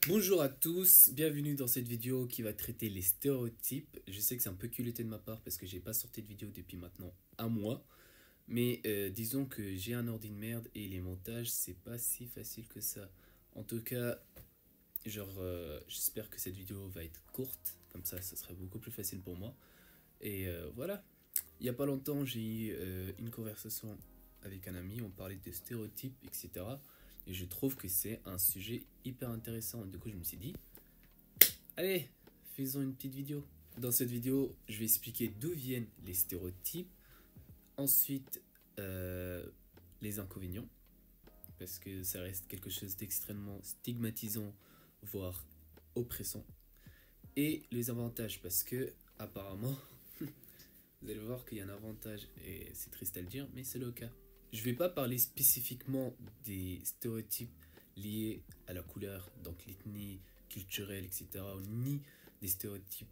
Bonjour à tous, bienvenue dans cette vidéo qui va traiter les stéréotypes. Je sais que c'est un peu culotté de ma part parce que j'ai pas sorti de vidéo depuis maintenant un mois. Mais disons que j'ai un ordi de merde et les montages c'est pas si facile que ça. En tout cas, j'espère que cette vidéo va être courte, comme ça sera beaucoup plus facile pour moi. Et voilà, il y a pas longtemps j'ai eu une conversation avec un ami, on parlait de stéréotypes, etc. Et je trouve que c'est un sujet hyper intéressant. Du coup, je me suis dit, allez, faisons une petite vidéo. Dans cette vidéo, je vais expliquer d'où viennent les stéréotypes. Ensuite, les inconvénients, parce que ça reste quelque chose d'extrêmement stigmatisant, voire oppressant. Et les avantages, parce que apparemment, vous allez voir qu'il y a un avantage, et c'est triste à le dire, mais c'est le cas. Je ne vais pas parler spécifiquement des stéréotypes liés à la couleur, donc l'ethnie culturelle, etc., ni des stéréotypes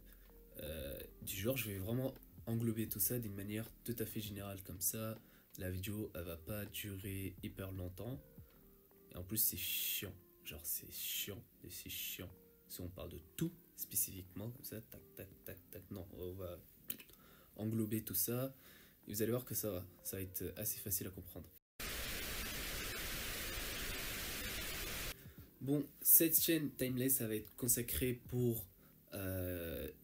du genre. Je vais vraiment englober tout ça d'une manière tout à fait générale, comme ça la vidéo elle va pas durer hyper longtemps. Et en plus c'est chiant, genre c'est chiant et c'est chiant. Si on parle de tout spécifiquement, comme ça, tac, tac, tac, tac, non, on va englober tout ça. Et vous allez voir que ça va être assez facile à comprendre. Bon, cette chaîne Timeless, ça va être consacrée pour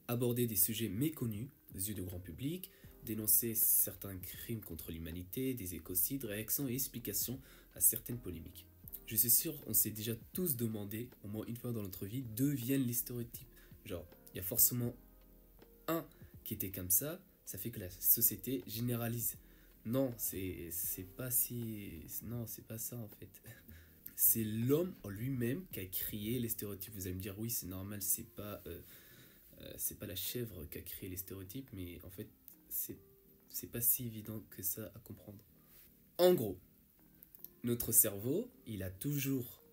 aborder des sujets méconnus aux yeux du grand public, dénoncer certains crimes contre l'humanité, des écocides, réactions et explications à certaines polémiques. Je suis sûr, on s'est déjà tous demandé, au moins une fois dans notre vie, d'où viennent les stéréotypes. Genre, il y a forcément un qui était comme ça fait que la société généralise. Non, c'est pas si... Non, c'est pas ça en fait. C'est l'homme en lui-même qui a créé les stéréotypes. Vous allez me dire, oui, c'est normal, c'est pas la chèvre qui a créé les stéréotypes, mais en fait, c'est pas si évident que ça à comprendre. En gros, notre cerveau, il a toujours,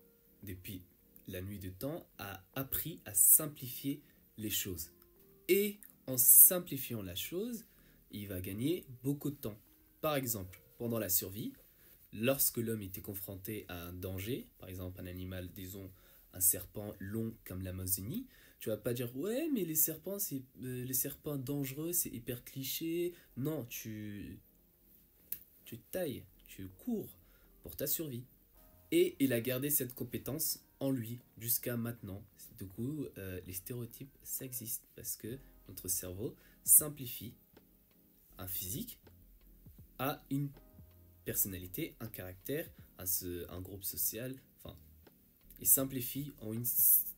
depuis la nuit du temps, a appris à simplifier les choses. Et en simplifiant la chose, il va gagner beaucoup de temps. Par exemple, pendant la survie, lorsque l'homme était confronté à un danger, par exemple un animal, disons un serpent long comme l'Amazonie, tu vas pas dire ouais mais les serpents dangereux, c'est hyper cliché. Non, tu tailles, tu cours pour ta survie. Et il a gardé cette compétence en lui jusqu'à maintenant. Du coup, les stéréotypes, ça existe parce que notre cerveau simplifie un physique à une personnalité, un caractère, un groupe social, enfin, il simplifie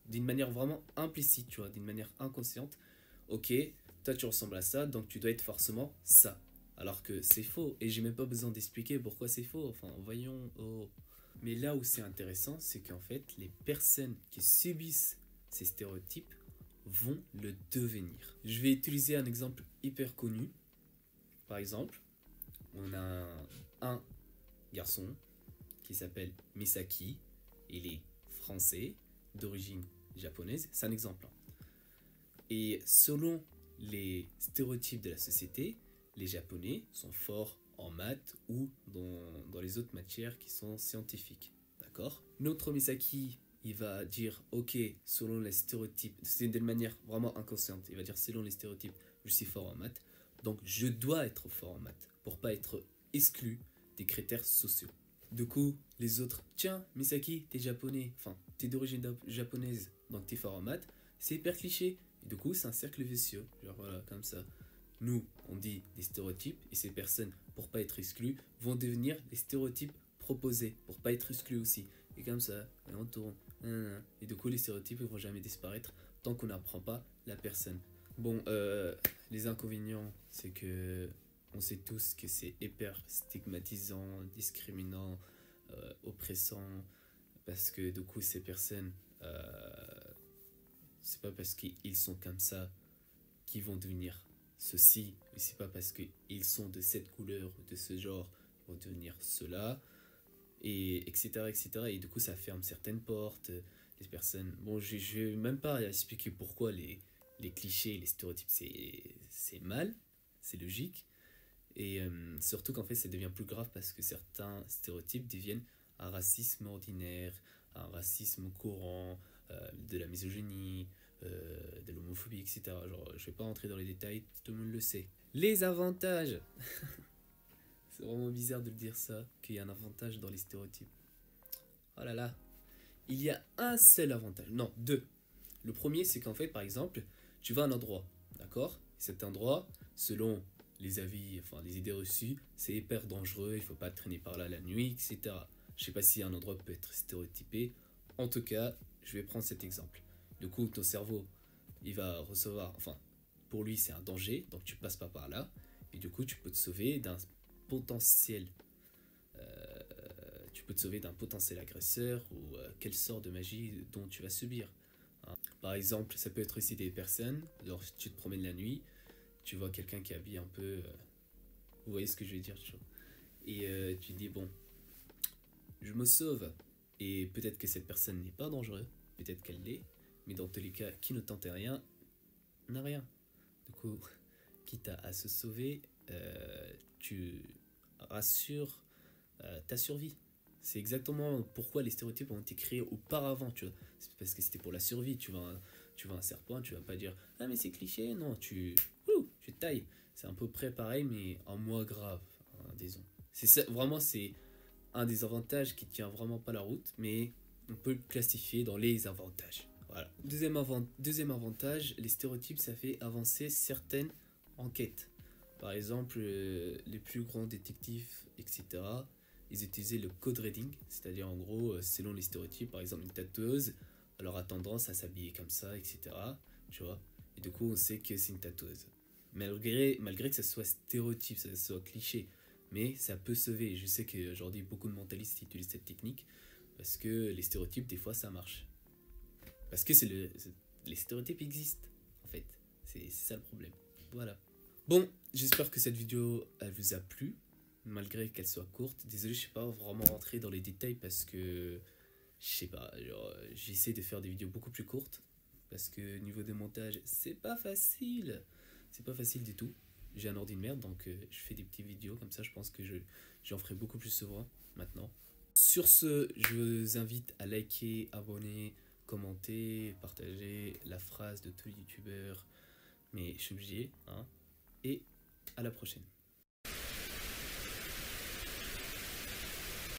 d'une manière vraiment implicite, tu vois, d'une manière inconsciente. Ok, toi tu ressembles à ça, donc tu dois être forcément ça. Alors que c'est faux, et j'ai même pas besoin d'expliquer pourquoi c'est faux, enfin, voyons, oh. Mais là où c'est intéressant, c'est qu'en fait, les personnes qui subissent ces stéréotypes vont le devenir. Je vais utiliser un exemple hyper connu. Par exemple, on a un garçon qui s'appelle Misaki. Il est français, d'origine japonaise. C'est un exemple. Et selon les stéréotypes de la société, les Japonais sont forts en maths ou dans les autres matières qui sont scientifiques. D'accord? Notre Misaki, il va dire, ok, selon les stéréotypes, c'est d'une manière vraiment inconsciente, il va dire, selon les stéréotypes, je suis fort en maths, donc je dois être fort en maths pour pas être exclu des critères sociaux. Du coup, les autres, tiens, Misaki, t'es japonais, enfin, t'es d'origine japonaise, donc t'es fort en maths, c'est hyper cliché. Et du coup, c'est un cercle vicieux, genre voilà, comme ça. Nous, on dit des stéréotypes, et ces personnes, pour pas être exclues, vont devenir les stéréotypes proposés, pour pas être exclues aussi. Et comme ça, et on tourne. Et du coup, les stéréotypes ne vont jamais disparaître tant qu'on n'apprend pas la personne. Bon, les inconvénients, c'est que on sait tous que c'est hyper stigmatisant, discriminant, oppressant, parce que du coup, ces personnes, c'est pas parce qu'ils sont comme ça qu'ils vont devenir ceci, et c'est pas parce qu'ils sont de cette couleur ou de ce genre qu'ils vont devenir cela, et etc., etc. Et du coup, ça ferme certaines portes. Les personnes. Bon, je vais même pas expliquer pourquoi les clichés, les stéréotypes, c'est mal, c'est logique. Et surtout qu'en fait, ça devient plus grave parce que certains stéréotypes deviennent un racisme ordinaire, un racisme courant, de la misogynie, de l'homophobie, etc. Genre, je vais pas rentrer dans les détails, tout le monde le sait. Les avantages. C'est vraiment bizarre de le dire ça, qu'il y a un avantage dans les stéréotypes. Oh là là. Il y a un seul avantage. Non, deux. Le premier, c'est qu'en fait, par exemple, tu vas à un endroit, d'accord? Cet endroit, selon les avis, enfin les idées reçues, c'est hyper dangereux, il faut pas traîner par là la nuit, etc. Je sais pas si un endroit peut être stéréotypé. En tout cas, je vais prendre cet exemple. Du coup, ton cerveau, il va recevoir, enfin, pour lui, c'est un danger, donc tu passes pas par là, et du coup, tu peux te sauver d'un potentiel agresseur ou quelle sorte de magie dont tu vas subir. Hein. Par exemple, ça peut être aussi des personnes, lorsque tu te promènes la nuit, tu vois quelqu'un qui habille un peu... vous voyez ce que je veux dire, tu vois. Et tu dis, bon, je me sauve. Et peut-être que cette personne n'est pas dangereuse, peut-être qu'elle l'est, mais dans tous les cas, qui ne tentait rien, n'a rien. Du coup, quitte à se sauver, tu rassures ta survie. C'est exactement pourquoi les stéréotypes ont été créés auparavant, tu vois. C'est parce que c'était pour la survie. Tu vois un serpent, tu vas pas dire ah mais c'est cliché, non, tu tailles. C'est un peu près pareil, mais en moins grave, hein, disons. C'est ça, vraiment, c'est un des avantages qui tient vraiment pas la route, mais on peut le classifier dans les avantages. Voilà. Deuxième avantage, les stéréotypes, ça fait avancer certaines enquêtes. Par exemple, les plus grands détectives, etc., ils utilisaient le code reading, c'est-à-dire en gros, selon les stéréotypes, par exemple une tatoueuse, alors a tendance à s'habiller comme ça, etc., tu vois, et du coup on sait que c'est une tatoueuse. Malgré que ça soit stéréotype, ça soit cliché, mais ça peut sauver. Je sais qu'aujourd'hui beaucoup de mentalistes utilisent cette technique, parce que les stéréotypes, des fois ça marche. Parce que les stéréotypes existent, en fait. C'est ça le problème. Voilà. Bon, j'espère que cette vidéo, elle vous a plu, malgré qu'elle soit courte. Désolé, je ne suis pas vraiment rentré dans les détails parce que, je sais pas, j'essaie de faire des vidéos beaucoup plus courtes. Parce que niveau de montage, c'est pas facile. C'est pas facile du tout. J'ai un ordi de merde, donc je fais des petites vidéos comme ça. Je pense que j'en ferai beaucoup plus souvent maintenant. Sur ce, je vous invite à liker, abonner, commenter, partager la phrase de tous les youtubeurs. Mais je suis obligé, hein. Et à la prochaine.